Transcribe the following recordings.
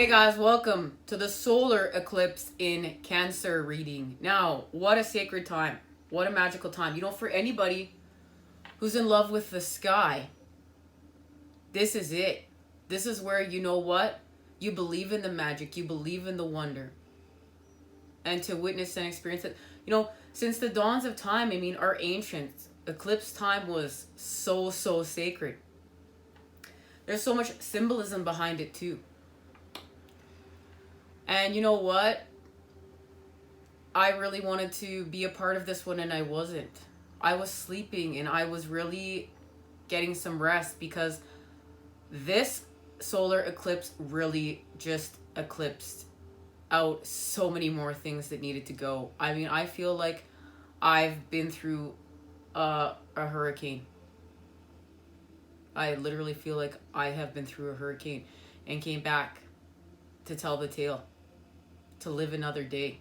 Hey guys, welcome to the solar eclipse in Cancer reading. Now, what a sacred time. What a magical time. You know, for anybody who's in love with the sky, this is it. This is where, you know what? You believe in the magic. You believe in the wonder. And to witness and experience it. You know, since the dawns of time, I mean, our ancient eclipse time was so sacred. There's so much symbolism behind it too. And you know what? I really wanted to be a part of this one and I wasn't. I was sleeping and I was really getting some rest because this solar eclipse really just eclipsed out so many more things that needed to go. I mean, I feel like I've been through a hurricane. I literally feel like I have been through a hurricane and came back to tell the tale, to live another day.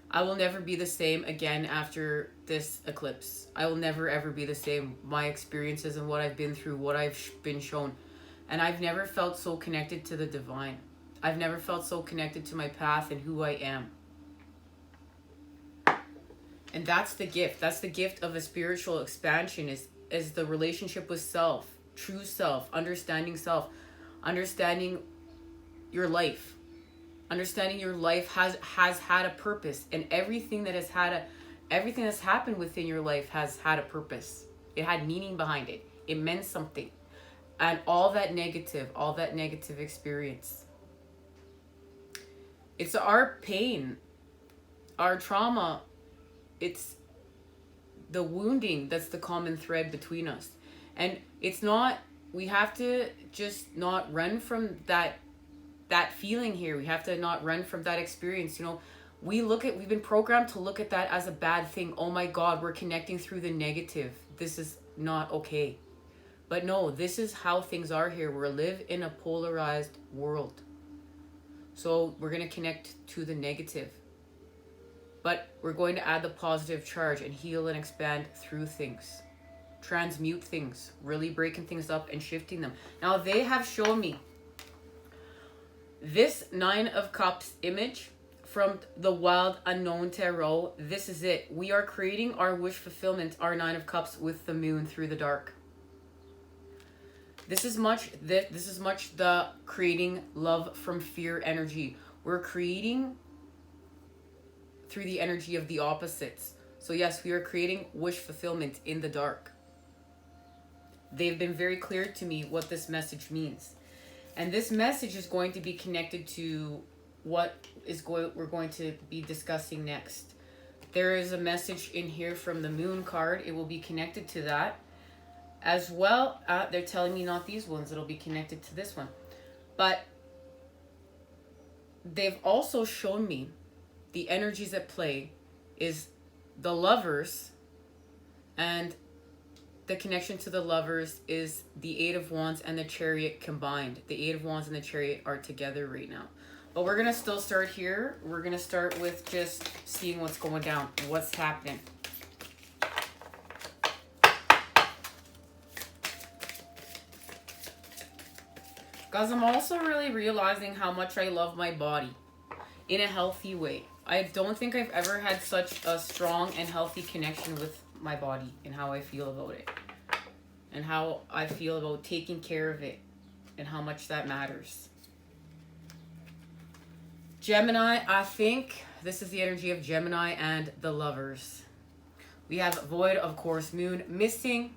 I will never be the same again after this eclipse. I will never ever be the same. My experiences and what I've been through, what I've been shown. And I've never felt so connected to the divine. I've never felt so connected to my path and who I am. And that's the gift. That's the gift of a spiritual expansion is the relationship with self, true self, understanding your life. Understanding your life has had a purpose, and everything that's happened within your life has had a purpose. It had meaning behind it. It meant something. And all that negative experience, it's our pain, our trauma, it's the wounding that's the common thread between us. And it's not, we have to just not run from that feeling here. We have to not run from that experience. You know, we've been programmed to look at that as a bad thing. Oh my God, we're connecting through the negative. This is not okay. But no, this is how things are here. We live in a polarized world. So we're going to connect to the negative. But we're going to add the positive charge and heal and expand through things. Transmute things. Really breaking things up and shifting them. Now they have shown me this 9 of Cups image from the Wild Unknown Tarot. This is it. We are creating our wish fulfillment, our 9 of Cups with the moon through the dark. This is much the creating love from fear energy. We're creating through the energy of the opposites. So yes, we are creating wish fulfillment in the dark. They've been very clear to me what this message means. And this message is going to be connected to what we're going to be discussing next. There is a message in here from the Moon card. It will be connected to that. As well, they're telling me not these ones. It'll be connected to this one. But they've also shown me the energies at play is the Lovers, and the connection to the Lovers is the 8 of Wands and the Chariot combined. The 8 of Wands and the Chariot are together right now. But we're going to still start here. We're going to start with just seeing what's going down, what's happening. Guys, I'm also really realizing how much I love my body in a healthy way. I don't think I've ever had such a strong and healthy connection with my body and how I feel about it. And how I feel about taking care of it. And how much that matters. Gemini, I think this is the energy of Gemini and the Lovers. We have Void, of course, Moon missing.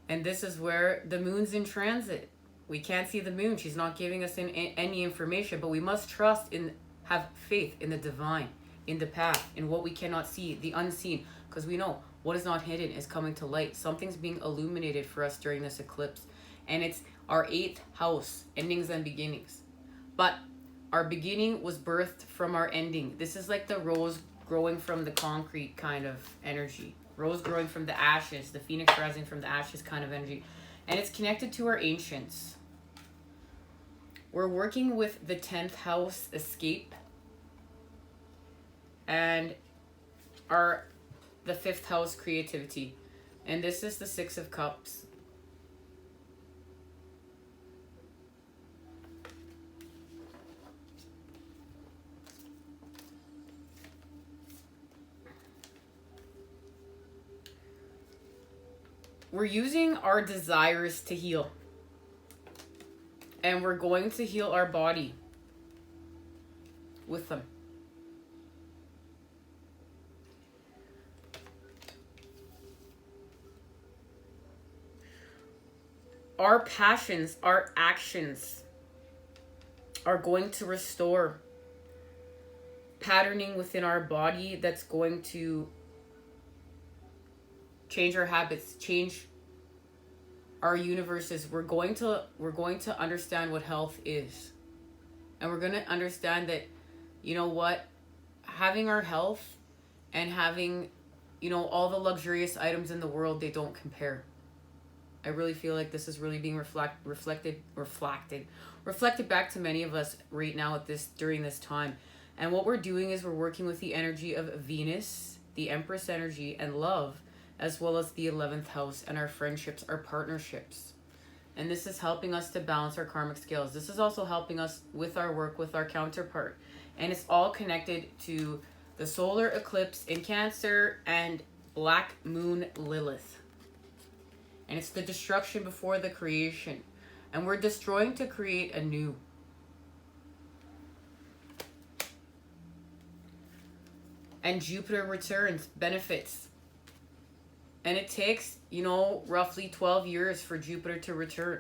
And this is where the Moon's in transit. We can't see the Moon. She's not giving us any information. But we must trust have faith in the divine, in the path, in what we cannot see, the unseen. Because we know what is not hidden is coming to light. Something's being illuminated for us during this eclipse. And it's our 8th house, endings and beginnings. But our beginning was birthed from our ending. This is like the rose growing from the concrete kind of energy. Rose growing from the ashes, the phoenix rising from the ashes kind of energy. And it's connected to our ancients. We're working with the 10th house, escape. And the 5th house, creativity. And this is the 6 of Cups. we're using our desires to heal. And we're going to heal our body with them. Our passions, our actions are going to restore patterning within our body that's going to change our habits, change our universes. We're going to understand what health is. And we're going to understand that, you know what, having our health and having, you know, all the luxurious items in the world, they don't compare. I really feel like this is really being reflected back to many of us right now during this time. And what we're doing is we're working with the energy of Venus, the Empress energy, and love, as well as the 11th house and our friendships, our partnerships. And this is helping us to balance our karmic scales. This is also helping us with our work with our counterpart. And it's all connected to the solar eclipse in Cancer and Black Moon Lilith. And it's the destruction before the creation. And we're destroying to create anew. And Jupiter returns, benefits. And it takes, you know, roughly 12 years for Jupiter to return.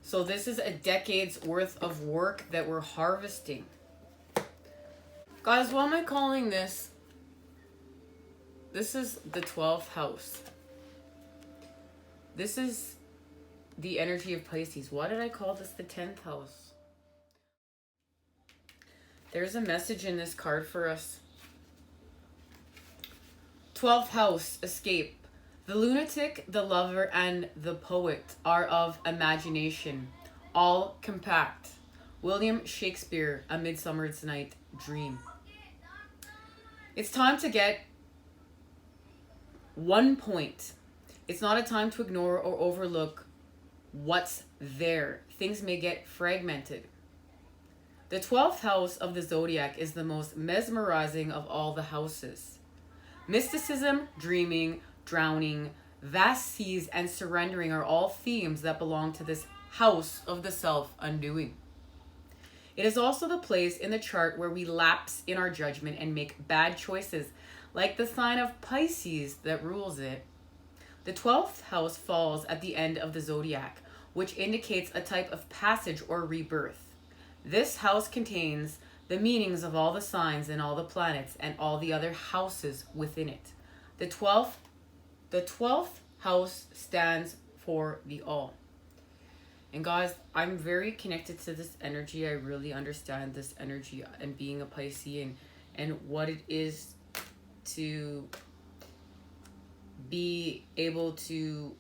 So this is a decade's worth of work that we're harvesting. Guys, what am I calling this? This is the 12th house. This is the energy of Pisces. Why did I call this the 10th house? There's a message in this card for us. 12th house, escape. The lunatic, the lover, and the poet are of imagination, all compact. William Shakespeare, A Midsummer's Night Dream. It's time to get one point. It's not a time to ignore or overlook what's there. Things may get fragmented. The 12th house of the zodiac is the most mesmerizing of all the houses. Mysticism, dreaming, drowning, vast seas, and surrendering are all themes that belong to this house of the self-undoing. It is also the place in the chart where we lapse in our judgment and make bad choices, like the sign of Pisces that rules it. The 12th house falls at the end of the zodiac, which indicates a type of passage or rebirth. This house contains the meanings of all the signs and all the planets and all the other houses within it. The 12th house stands for the all. And guys, I'm very connected to this energy. I really understand this energy and being a Piscean and what it is to be able to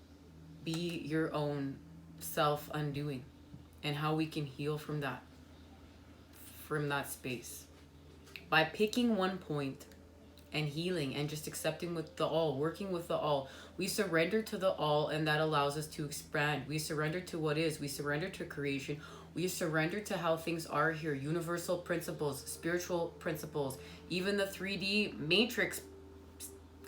be your own self-undoing and how we can heal from that space by picking one point and healing and just accepting with the all, working with the all. We surrender to the all, and that allows us to expand. We surrender to what is. We surrender to creation. We surrender to how things are here, universal principles, spiritual principles, even the 3D matrix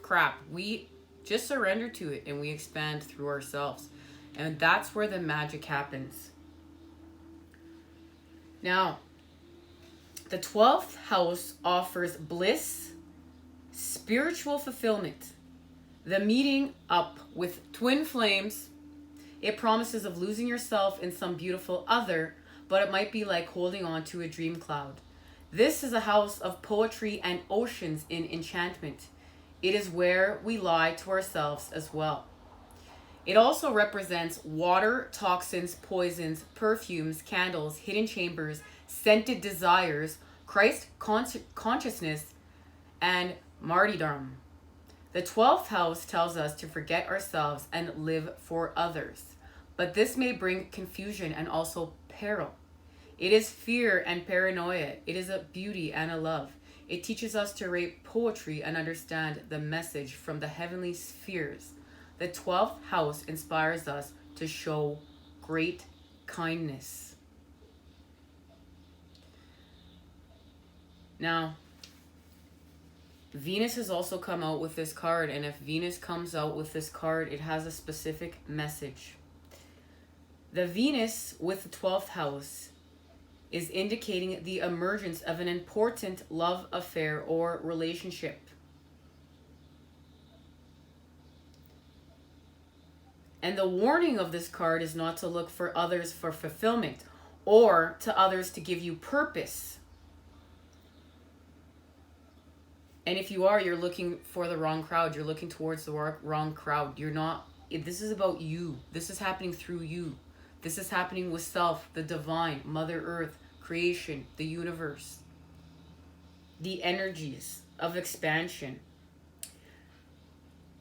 crap. We just surrender to it and we expand through ourselves. And that's where the magic happens. Now, the 12th house offers bliss, spiritual fulfillment, the meeting up with twin flames. It promises of losing yourself in some beautiful other, but it might be like holding on to a dream cloud. This is a house of poetry and oceans in enchantment. It is where we lie to ourselves as well. It also represents water, toxins, poisons, perfumes, candles, hidden chambers, scented desires, Christ consciousness, and martyrdom. The 12th house tells us to forget ourselves and live for others. But this may bring confusion and also peril. It is fear and paranoia. It is a beauty and a love. It teaches us to rate poetry and understand the message from the heavenly spheres. The 12th house inspires us to show great kindness. Now, Venus has also come out with this card, and if Venus comes out with this card, it has a specific message. The Venus with the 12th house is indicating the emergence of an important love affair or relationship. And the warning of this card is not to look for others for fulfillment or to others to give you purpose. And if you are, you're looking for the wrong crowd. You're looking towards the wrong crowd. You're not, this is about you. This is happening through you. This is happening with self, the divine, Mother Earth, creation, the universe, the energies of expansion.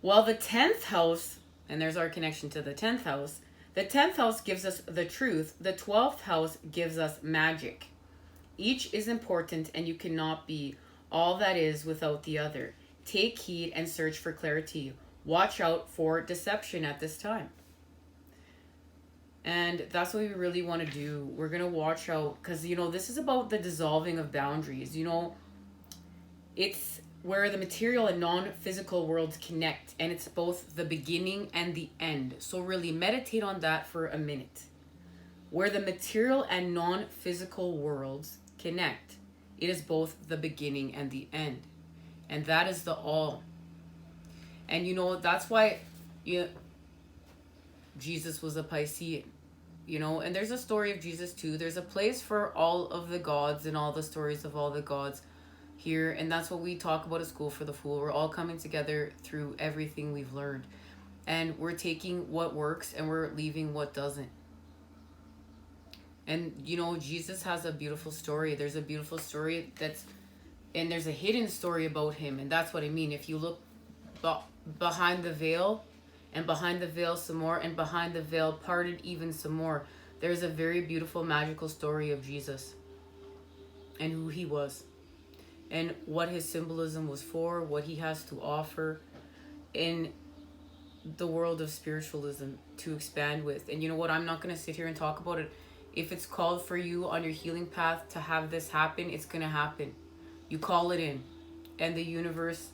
While the 10th house, and there's our connection to the 10th house, the 10th house gives us the truth. The 12th house gives us magic. Each is important, and you cannot be all that is without the other. Take heed and search for clarity. Watch out for deception at this time. And that's what we really want to do. We're going to watch out because, you know, this is about the dissolving of boundaries. You know, it's where the material and non-physical worlds connect, and it's both the beginning and the end. So really meditate on that for a minute. Where the material and non-physical worlds connect, it is both the beginning and the end. And that is the all. And you know, that's why Jesus was a Piscean. You know, and there's a story of Jesus too. There's a place for all of the gods and all the stories of all the gods here. And that's what we talk about at School for the Fool. We're all coming together through everything we've learned. And we're taking what works and we're leaving what doesn't. And, you know, Jesus has a beautiful story. There's a beautiful story and there's a hidden story about him. And that's what I mean. If you look behind the veil, and behind the veil some more, and behind the veil parted even some more, there's a very beautiful magical story of Jesus and who he was and what his symbolism was for, what he has to offer in the world of spiritualism to expand with. And you know what, I'm not going to sit here and talk about it. If it's called for you on your healing path to have this happen, it's going to happen. You call it in and the universe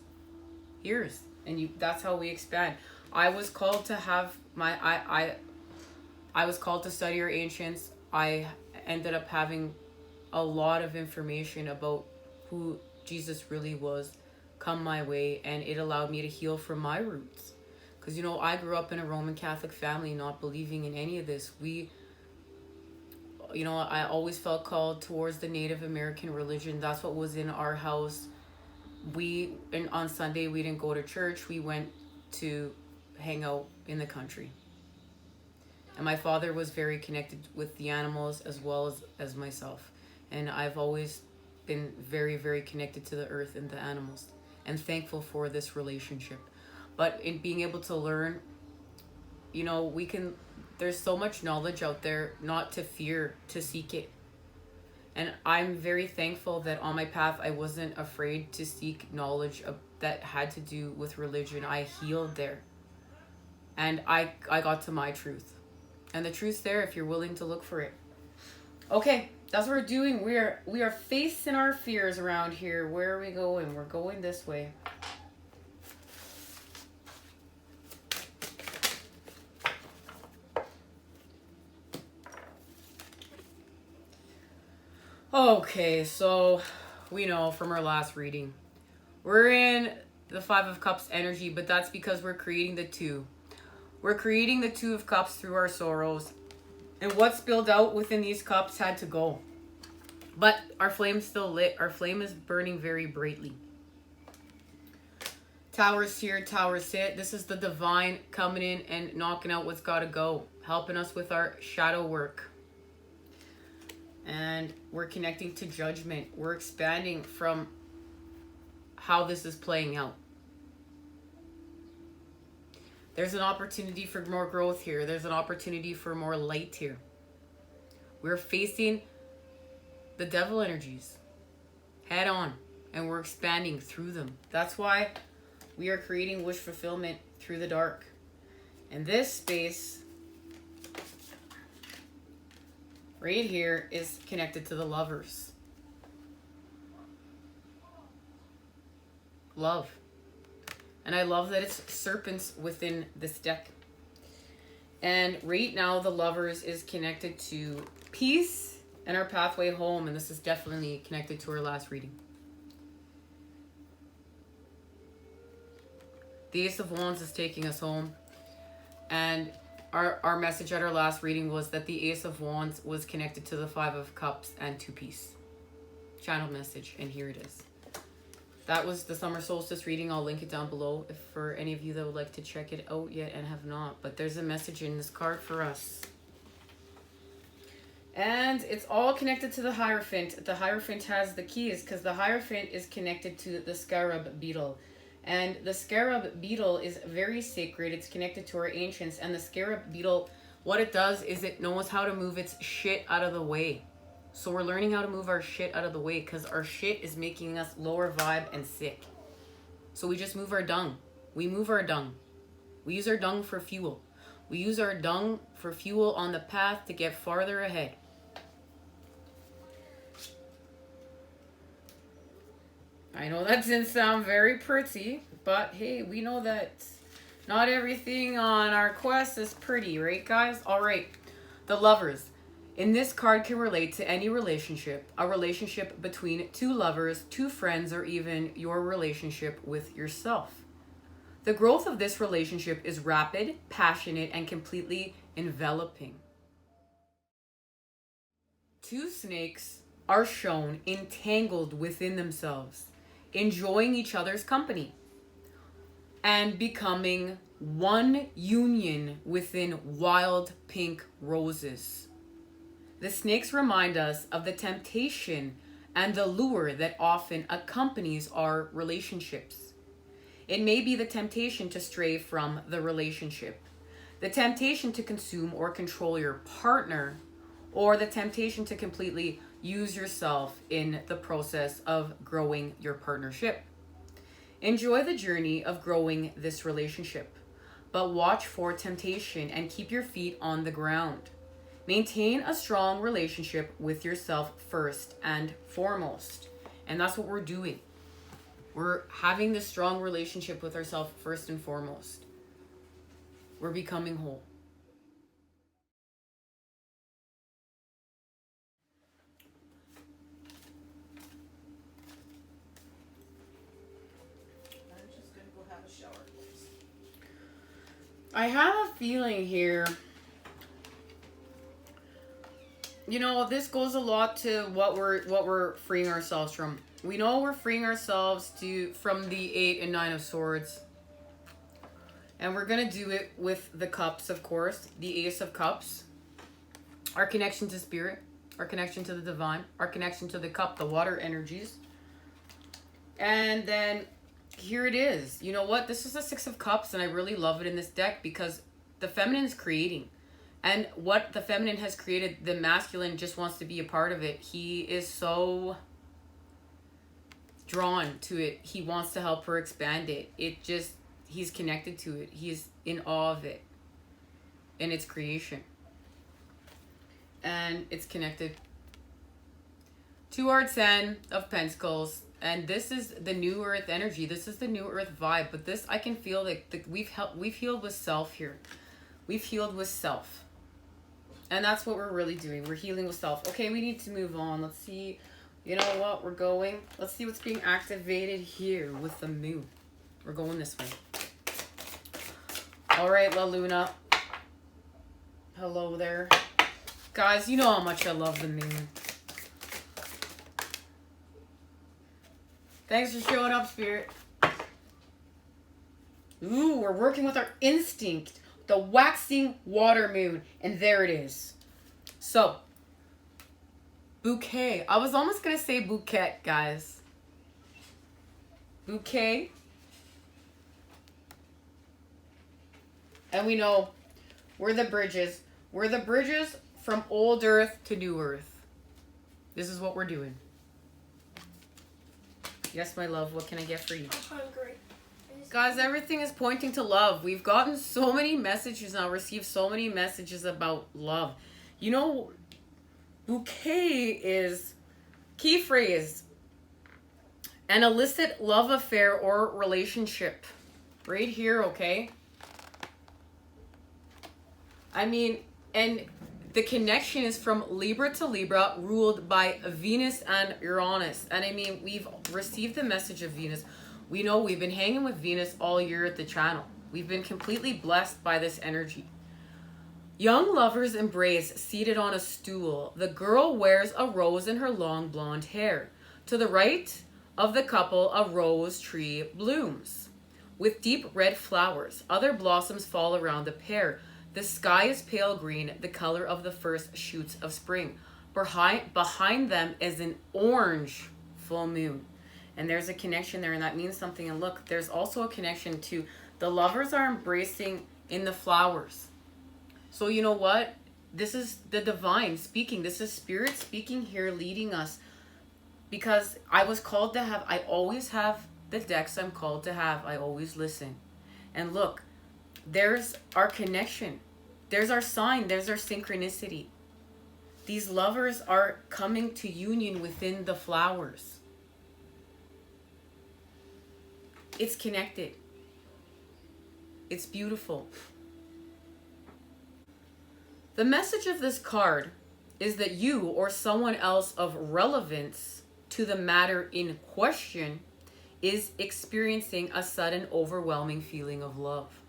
hears, and that's how we expand. I was called to have I was called to study our ancients. I ended up having a lot of information about who Jesus really was come my way, and it allowed me to heal from my roots. Because, you know, I grew up in a Roman Catholic family not believing in any of this. You know, I always felt called towards the Native American religion. That's what was in our house. On Sunday, we didn't go to church. We went to hang out in the country. And my father was very connected with the animals as well as myself. And I've always been very, very connected to the earth and the animals, and thankful for this relationship. But in being able to learn, you know, there's so much knowledge out there, not to fear, to seek it. And I'm very thankful that on my path, I wasn't afraid to seek knowledge that had to do with religion. I healed there. And I got to my truth. And the truth's there if you're willing to look for it. Okay, that's what we're doing. We are facing our fears around here. Where are we going? We're going this way. Okay, so we know from our last reading, we're in the Five of Cups energy, but that's because we're creating the two. We're creating the Two of Cups through our sorrows. And what spilled out within these cups had to go. But our flame's still lit. Our flame is burning very brightly. Towers here, towers sit. This is the divine coming in and knocking out what's got to go. Helping us with our shadow work. And we're connecting to judgment. We're expanding from how this is playing out. There's an opportunity for more growth here. There's an opportunity for more light here. We're facing the devil energies head on, and we're expanding through them. That's why we are creating wish fulfillment through the dark. And this space right here is connected to the Lovers. love. And I love that it's serpents within this deck. And right now, the Lovers is connected to peace and our pathway home. And this is definitely connected to our last reading. The Ace of Wands is taking us home. And our message at our last reading was that the Ace of Wands was connected to the Five of Cups and to peace. Channel message. And here it is. That was the summer solstice reading. I'll link it down below if for any of you that would like to check it out yet and have not. But there's a message in this card for us. And it's all connected to the Hierophant. The Hierophant has the keys because the Hierophant is connected to the Scarab Beetle. And the Scarab Beetle is very sacred. It's connected to our ancients. And the Scarab Beetle, what it does is it knows how to move its shit out of the way. So we're learning how to move our shit out of the way because our shit is making us lower vibe and sick. So we just move our dung. We move our dung. We use our dung for fuel. We use our dung for fuel on the path to get farther ahead. I know that didn't sound very pretty, but hey, we know that not everything on our quest is pretty, right guys? All right, the Lovers. In this card can relate to any relationship, a relationship between two lovers, two friends, or even your relationship with yourself. The growth of this relationship is rapid, passionate, and completely enveloping. Two snakes are shown entangled within themselves, enjoying each other's company, and becoming one union within wild pink roses. The snakes remind us of the temptation and the lure that often accompanies our relationships. It may be the temptation to stray from the relationship, the temptation to consume or control your partner, or the temptation to completely use yourself in the process of growing your partnership. Enjoy the journey of growing this relationship, but watch for temptation and keep your feet on the ground. Maintain a strong relationship with yourself first and foremost. And that's what we're doing. We're having this strong relationship with ourselves first and foremost. We're becoming whole. I'm just going to go have a shower, please. I have a feeling here. You know, this goes a lot to what we're freeing ourselves from. We know we're freeing ourselves from the 8 and 9 of Swords. And we're going to do it with the Cups, of course. The Ace of Cups. Our connection to Spirit. Our connection to the Divine. Our connection to the Cup, the water energies. And then here it is. You know what? This is the 6 of Cups, and I really love it in this deck because the feminine is creating. And what the feminine has created, the masculine just wants to be a part of it. He is so drawn to it. He wants to help her expand it. He's connected to it. He's in awe of it and its creation. And it's connected to our 10 of Pentacles. And this is the new earth energy. This is the new earth vibe. But this, I can feel like we've healed with self here. We've healed with self. And that's what we're really doing. We're healing with self. Okay, we need to move on. Let's see. You know what? We're going. Let's see what's being activated here with the moon. We're going this way. All right, La Luna. Hello there. Guys, you know how much I love the moon. Thanks for showing up, Spirit. Ooh, we're working with our instinct. The waxing water moon. And there it is. So, bouquet. I was almost going to say bouquet, guys. Bouquet. And we know we're the bridges. We're the bridges from old earth to new earth. This is what we're doing. Yes, my love. What can I get for you? I'm hungry. Guys, everything is pointing to love. We've gotten so many messages now, received so many messages about love. You know, bouquet is key phrase. An illicit love affair or relationship. Right here, okay? I mean, and the connection is from Libra to Libra, ruled by Venus and Uranus. And I mean, we've received the message of Venus. We know we've been hanging with Venus all year at the channel. We've been completely blessed by this energy. Young lovers embrace seated on a stool. The girl wears a rose in her long blonde hair. To the right of the couple, a rose tree blooms with deep red flowers. Other blossoms fall around the pair. The sky is pale green, the color of the first shoots of spring. Behind them is an orange full moon. And there's a connection there, and that means something. And look, there's also a connection to the lovers are embracing in the flowers. So you know what? This is the divine speaking. This is spirit speaking here, leading us. Because I was called to have, I always have the decks I'm called to have. I always listen. And look, there's our connection. There's our sign. There's our synchronicity. These lovers are coming to union within the flowers. It's connected. It's beautiful. The message of this card is that you or someone else of relevance to the matter in question is experiencing a sudden overwhelming feeling of love.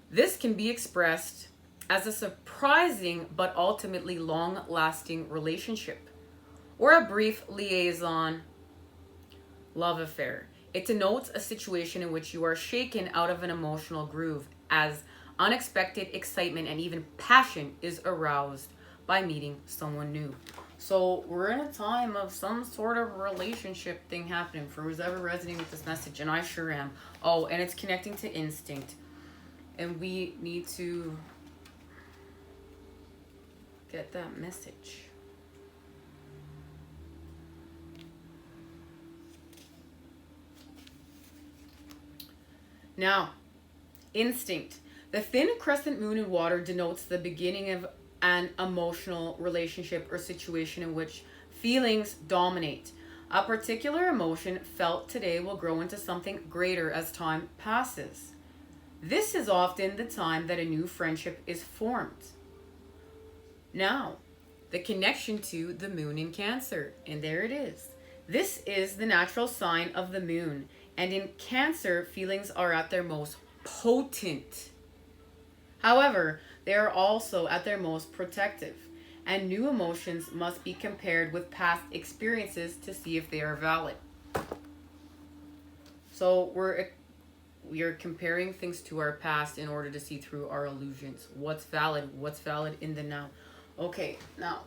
This can be expressed as a surprising but ultimately long-lasting relationship or a brief liaison love affair. It denotes a situation in which you are shaken out of an emotional groove as unexpected excitement and even passion is aroused by meeting someone new. So we're in a time of some sort of relationship thing happening for who's ever resonating with this message, and I sure am. Oh, and it's connecting to instinct. And we need to get that message. Now, instinct. The thin crescent moon in water denotes the beginning of an emotional relationship or situation in which feelings dominate. A particular emotion felt today will grow into something greater as time passes. This is often the time that a new friendship is formed. Now, the connection to the moon in Cancer, and there it is. This is the natural sign of the moon, and in Cancer, feelings are at their most potent. However, they are also at their most protective, and new emotions must be compared with past experiences to see if they are valid. So we are comparing things to our past in order to see through our illusions. What's valid in the now. Okay, now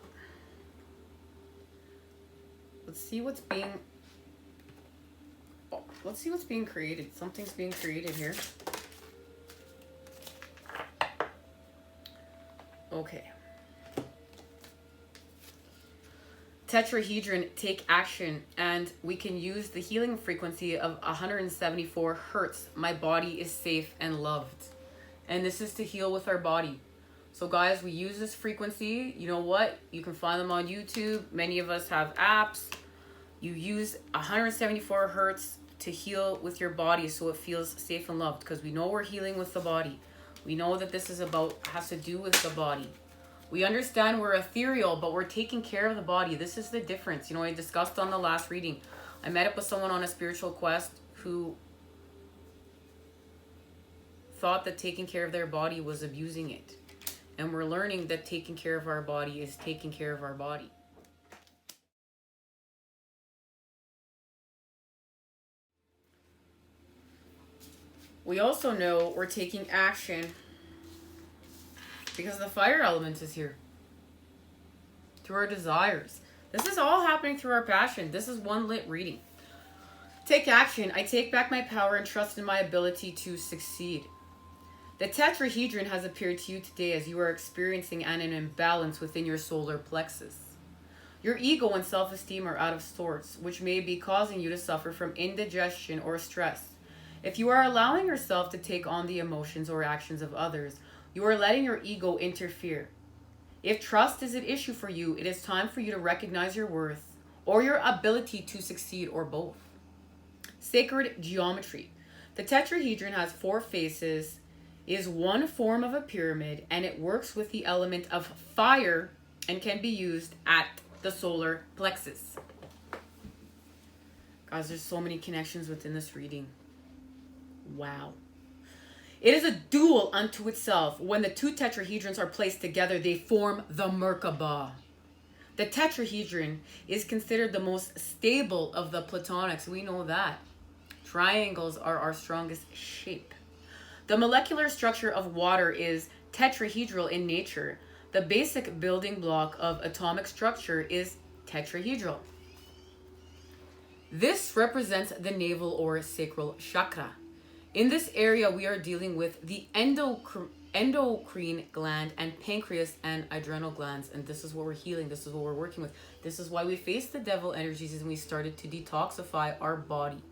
let's see what's being created. Something's being created here. Okay. Tetrahedron, take action, and we can use the healing frequency of 174 hertz. My body is safe and loved. And this is to heal with our body. So guys, we use this frequency. You know what? You can find them on YouTube. Many of us have apps. You use 174 hertz to heal with your body so it feels safe and loved, because we know we're healing with the body. We know that this is has to do with the body. We understand we're ethereal, but we're taking care of the body. This is the difference. You know, I discussed on the last reading. I met up with someone on a spiritual quest who thought that taking care of their body was abusing it. And we're learning that taking care of our body is taking care of our body. We also know we're taking action because the fire element is here. Through our desires. This is all happening through our passion. This is one lit reading. Take action. I take back my power and trust in my ability to succeed. The tetrahedron has appeared to you today as you are experiencing an imbalance within your solar plexus. Your ego and self-esteem are out of sorts, which may be causing you to suffer from indigestion or stress. If you are allowing yourself to take on the emotions or actions of others, you are letting your ego interfere. If trust is an issue for you, it is time for you to recognize your worth, or your ability to succeed, or both. Sacred geometry. The tetrahedron has 4 faces, is one form of a pyramid, and it works with the element of fire and can be used at the solar plexus. Guys, there's so many connections within this reading. Wow. It is a dual unto itself. When the 2 tetrahedrons are placed together, they form the Merkaba. The tetrahedron is considered the most stable of the platonics. We know that. Triangles are our strongest shape. The molecular structure of water is tetrahedral in nature. The basic building block of atomic structure is tetrahedral. This represents the navel or sacral chakra. In this area, we are dealing with the endocrine gland and pancreas and adrenal glands. And this is what we're healing. This is what we're working with. This is why we faced the devil energies and we started to detoxify our body.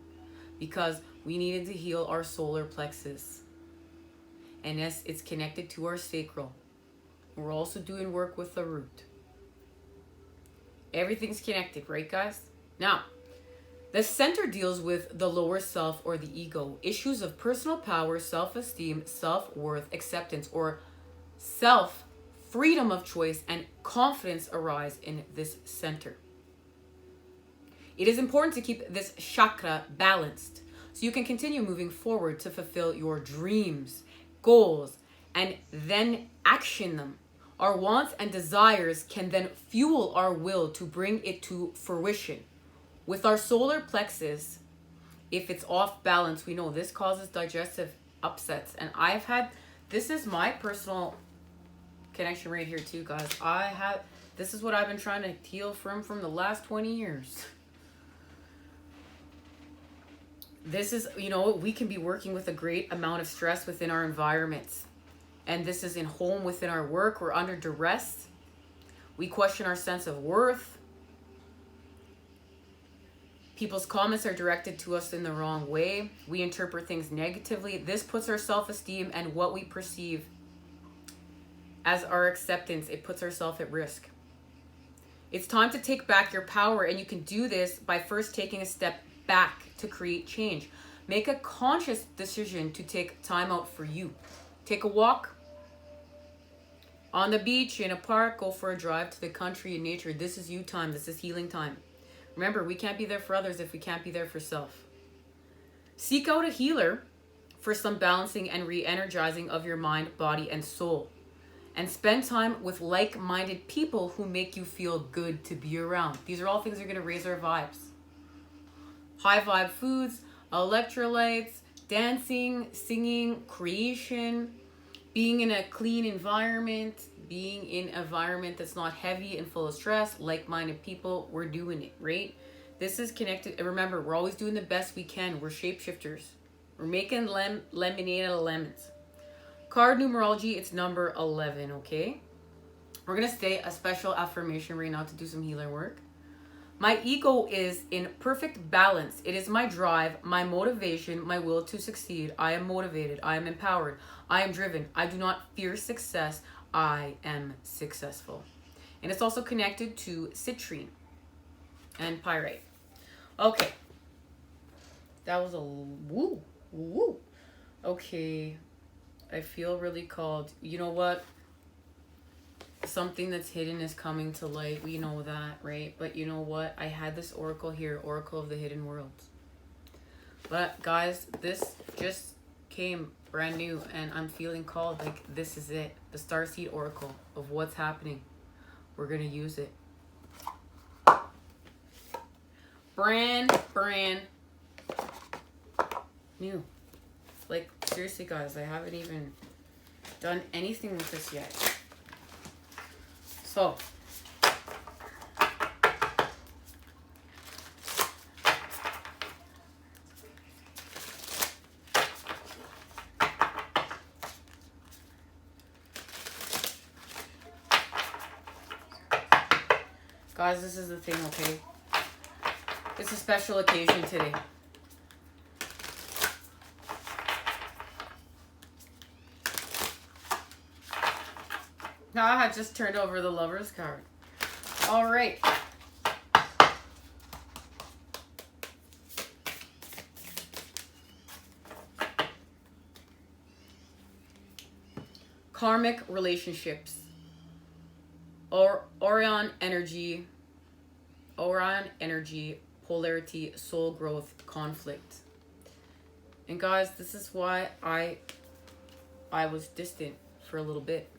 Because we needed to heal our solar plexus. And yes, it's connected to our sacral. We're also doing work with the root. Everything's connected, right, guys? Now, the center deals with the lower self or the ego. Issues of personal power, self-esteem, self-worth, acceptance, or self-freedom of choice and confidence arise in this center. It is important to keep this chakra balanced so you can continue moving forward to fulfill your dreams, goals, and then action them. Our wants and desires can then fuel our will to bring it to fruition. With our solar plexus, if it's off balance, we know this causes digestive upsets. And this is my personal connection right here too, guys. This is what I've been trying to heal from the last 20 years. This is, we can be working with a great amount of stress within our environments. And this is in home, within our work. We're under duress. We question our sense of worth. People's comments are directed to us in the wrong way. We interpret things negatively. This puts our self-esteem and what we perceive as our acceptance. It puts ourselves at risk. It's time to take back your power, and you can do this by first taking a step back to create change. Make a conscious decision to take time out for you. Take a walk on the beach, in a park, go for a drive to the country and nature. This is you time. This is healing time. Remember, we can't be there for others if we can't be there for self. Seek out a healer for some balancing and re-energizing of your mind, body, and soul. And spend time with like-minded people who make you feel good to be around. These are all things that are going to raise our vibes. High vibe foods, electrolytes, dancing, singing, creation, being in a clean environment, being in an environment that's not heavy and full of stress, like-minded people. We're doing it, right? This is connected. And remember, we're always doing the best we can. We're shapeshifters. We're making lemonade out of lemons. Card numerology, it's number 11, okay? We're going to say a special affirmation right now to do some healing work. My ego is in perfect balance. It is my drive, my motivation, my will to succeed. I am motivated. I am empowered. I am driven. I do not fear success. I am successful. And it's also connected to citrine and pyrite. Okay. That was a woo. Woo. Okay. I feel really called. You know what? Something that's hidden is coming to light. We know that, right? But you know what? I had this oracle here, Oracle of the Hidden Worlds. But guys, this just came brand new and I'm feeling called. Like, this is it. The Starseed Oracle of what's happening. We're going to use it. Brand new. Like, seriously, guys, I haven't even done anything with this yet. So, guys, this is the thing, okay? It's a special occasion today. Now I just turned over the Lover's card. All right. Karmic relationships. Orion energy, polarity, soul growth, conflict. And guys, this is why I was distant for a little bit.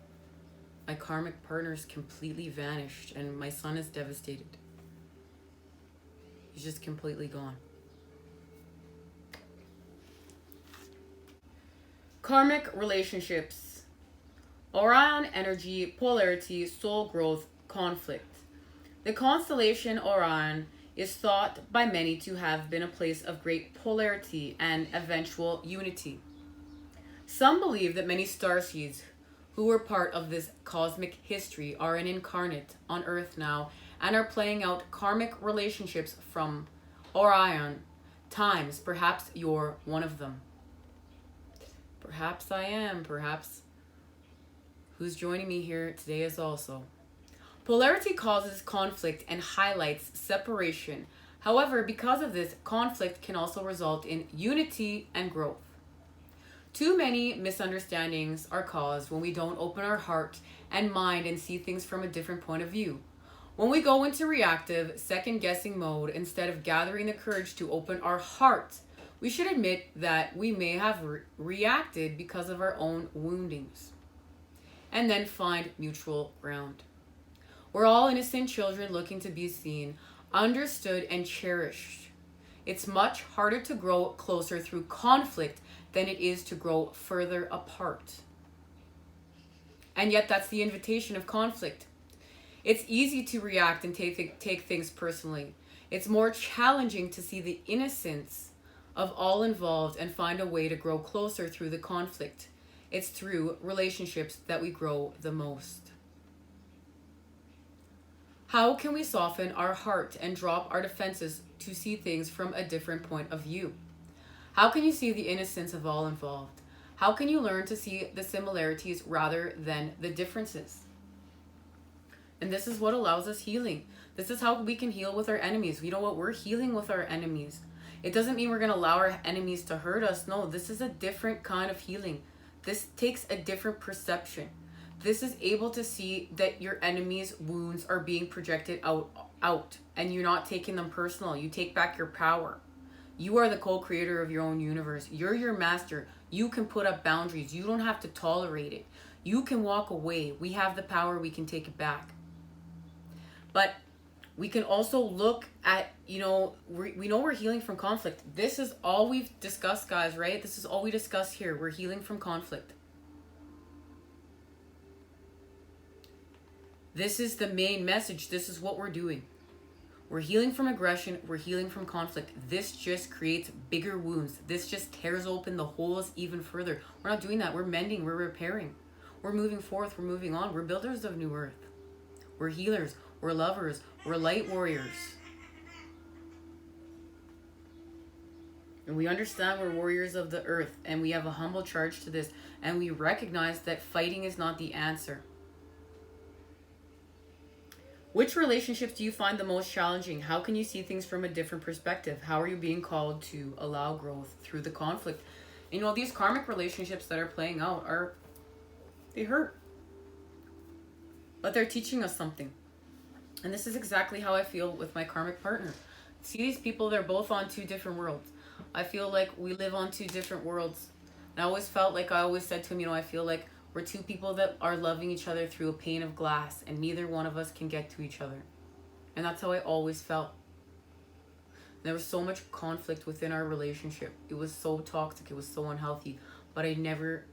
My karmic partner's completely vanished and my son is devastated. He's just completely gone. Karmic relationships. Orion energy, polarity, soul growth, conflict. The constellation Orion is thought by many to have been a place of great polarity and eventual unity. Some believe that many starseeds who were part of this cosmic history are an incarnate on Earth now and are playing out karmic relationships from Orion times. Perhaps you're one of them. Perhaps I am. Perhaps who's joining me here today is also. Polarity causes conflict and highlights separation. However, because of this, conflict can also result in unity and growth. Too many misunderstandings are caused when we don't open our heart and mind and see things from a different point of view. When we go into reactive, second-guessing mode instead of gathering the courage to open our heart, we should admit that we may have reacted because of our own woundings, and then find mutual ground. We're all innocent children looking to be seen, understood, and cherished. It's much harder to grow closer through conflict than it is to grow further apart. And yet that's the invitation of conflict. It's easy to react and take things personally. It's more challenging to see the innocence of all involved and find a way to grow closer through the conflict. It's through relationships that we grow the most. How can we soften our heart and drop our defenses to see things from a different point of view? How can you see the innocence of all involved? How can you learn to see the similarities rather than the differences? And this is what allows us healing. This is how we can heal with our enemies. You know what? We're healing with our enemies. It doesn't mean we're going to allow our enemies to hurt us. No, this is a different kind of healing. This takes a different perception. This is able to see that your enemy's wounds are being projected out and you're not taking them personal. You take back your power. You are the co-creator of your own universe. You're your master. You can put up boundaries. You don't have to tolerate it. You can walk away. We have the power. We can take it back. But we can also look at, we know we're healing from conflict. This is all we've discussed, guys, right? This is all we discuss here. We're healing from conflict. This is the main message. This is what we're doing. We're healing from aggression. We're healing from conflict. This just creates bigger wounds. This just tears open the holes even further. We're not doing that. We're mending. We're repairing. We're moving forth. We're moving on. We're builders of new earth. We're healers. We're lovers. We're light warriors. And we understand we're warriors of the earth. And we have a humble charge to this. And we recognize that fighting is not the answer. Which relationships do you find the most challenging? How can you see things from a different perspective? How are you being called to allow growth through the conflict? These karmic relationships that are playing out they hurt. But they're teaching us something. And this is exactly how I feel with my karmic partner. See these people, they're both on two different worlds. I feel like we live on two different worlds. And I always felt like I always said to him, I feel like we're two people that are loving each other through a pane of glass and neither one of us can get to each other. And that's how I always felt. There was so much conflict within our relationship. It was so toxic. It was so unhealthy. But I never,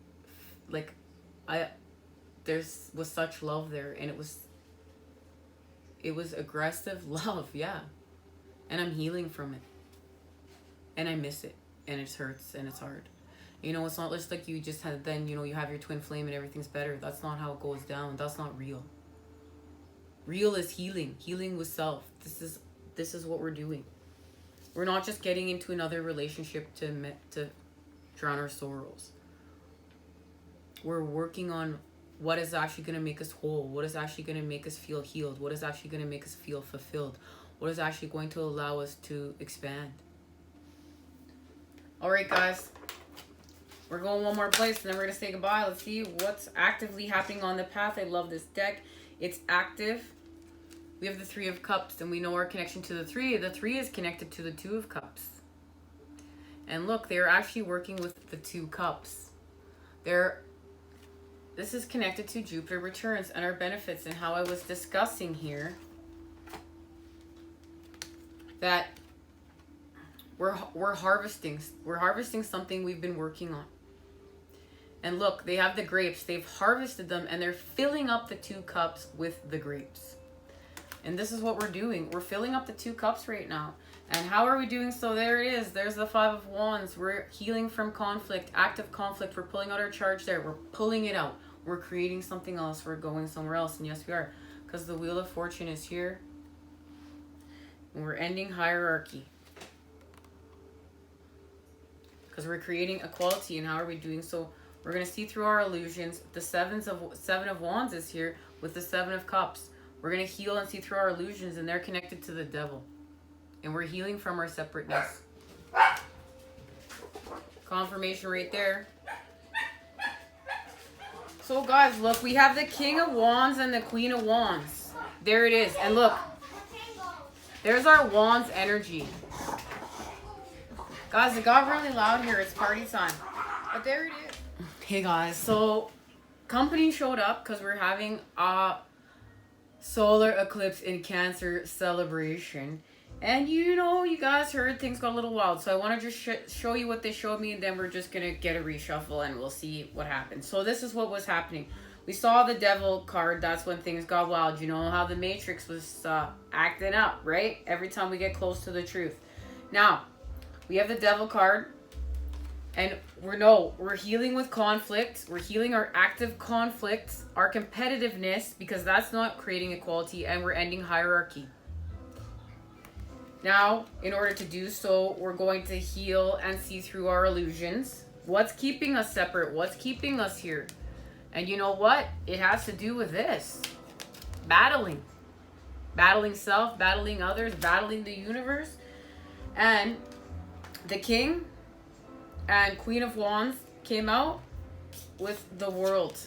there was such love there. And it was aggressive love, yeah. And I'm healing from it. And I miss it. And it hurts and it's hard. It's not just like you just had, then, you have your twin flame and everything's better. That's not how it goes down. That's not real. Real is healing. Healing with self. This is what we're doing. We're not just getting into another relationship to drown our sorrows. We're working on what is actually going to make us whole. What is actually going to make us feel healed. What is actually going to make us feel fulfilled. What is actually going to allow us to expand. All right, guys. We're going one more place and then we're going to say goodbye. Let's see what's actively happening on the path. I love this deck. It's active. We have the Three of Cups and we know our connection to the Three. The Three is connected to the Two of Cups. And look, they're actually working with the Two Cups. This is connected to Jupiter returns and our benefits, and how I was discussing here that we're harvesting something we've been working on. And look, they have the grapes. They've harvested them and they're filling up the Two Cups with the grapes. And this is what we're doing. We're filling up the Two Cups right now. And how are we doing so? There it is. There's the Five of Wands. We're healing from conflict, active conflict. We're pulling out our charge there. We're pulling it out. We're creating something else. We're going somewhere else. And yes, we are. Because the Wheel of Fortune is here. And we're ending hierarchy. Because we're creating equality. And how are we doing so? We're going to see through our illusions. The Seven of Wands is here with the Seven of Cups. We're going to heal and see through our illusions. And they're connected to the devil. And we're healing from our separateness. Confirmation right there. So guys, look, we have the King of Wands and the Queen of Wands. There it is. And look, there's our Wands energy. Guys, it got really loud here. It's party time. But there it is. Hey guys, so company showed up because we're having a solar eclipse in Cancer celebration. And you know, you guys heard things got a little wild. So I want to just show you what they showed me. And then we're just going to get a reshuffle and we'll see what happens. So this is what was happening. We saw the Devil card. That's when things got wild. You know how the Matrix was acting up, right? Every time we get close to the truth. Now, we have the Devil card. And we're healing with conflict. We're healing our active conflicts, our competitiveness, because that's not creating equality. And we're ending hierarchy. Now, in order to do so, we're going to heal and see through our illusions. What's keeping us separate? What's keeping us here? And you know what? It has to do with this. Battling. Battling self, battling others, battling the universe. And the King and Queen of Wands came out with the World.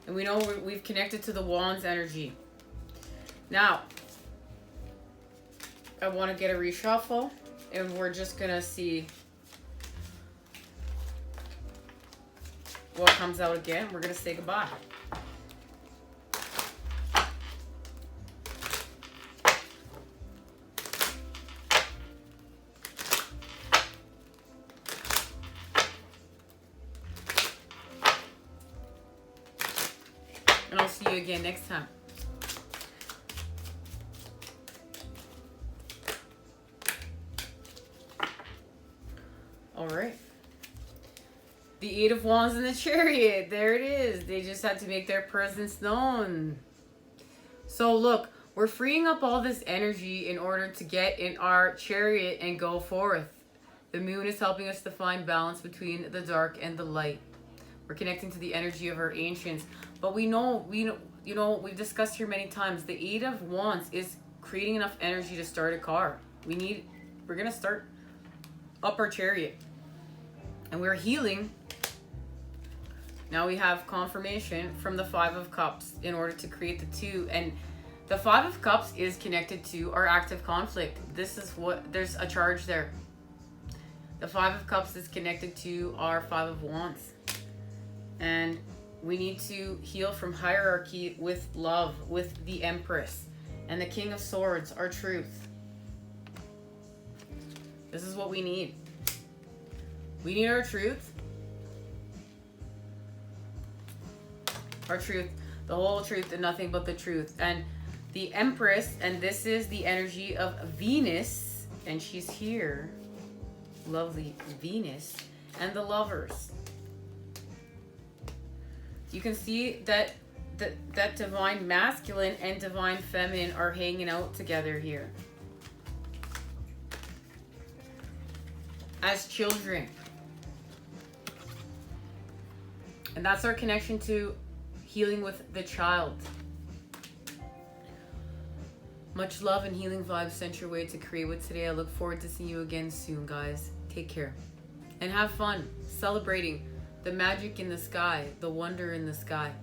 And we know we've connected to the Wands energy. Now, I want to get a reshuffle. And we're just going to see what comes out again. We're going to say goodbye. And I'll see you again next time. All right. The Eight of Wands and the Chariot. There it is. They just had to make their presence known. So look, we're freeing up all this energy in order to get in our chariot and go forth. The moon is helping us to find balance between the dark and the light. We're connecting to the energy of our ancients. But we know, we've discussed here many times, the Eight of Wands is creating enough energy to start a car. We're going to start up our chariot. And we're healing. Now we have confirmation from the Five of Cups in order to create the two. And the Five of Cups is connected to our active conflict. This is what, there's a charge there. The Five of Cups is connected to our Five of Wands. And we need to heal from hierarchy with love, with the Empress. And the King of Swords, our truth. This is what we need. We need our truth. Our truth. The whole truth and nothing but the truth. And the Empress, and this is the energy of Venus. And she's here. Lovely Venus. And the Lovers. You can see that that divine masculine and divine feminine are hanging out together here. As children. And that's our connection to healing with the child. Much love and healing vibes sent your way to create with today. I look forward to seeing you again soon, guys. Take care. And have fun celebrating the magic in the sky, the wonder in the sky.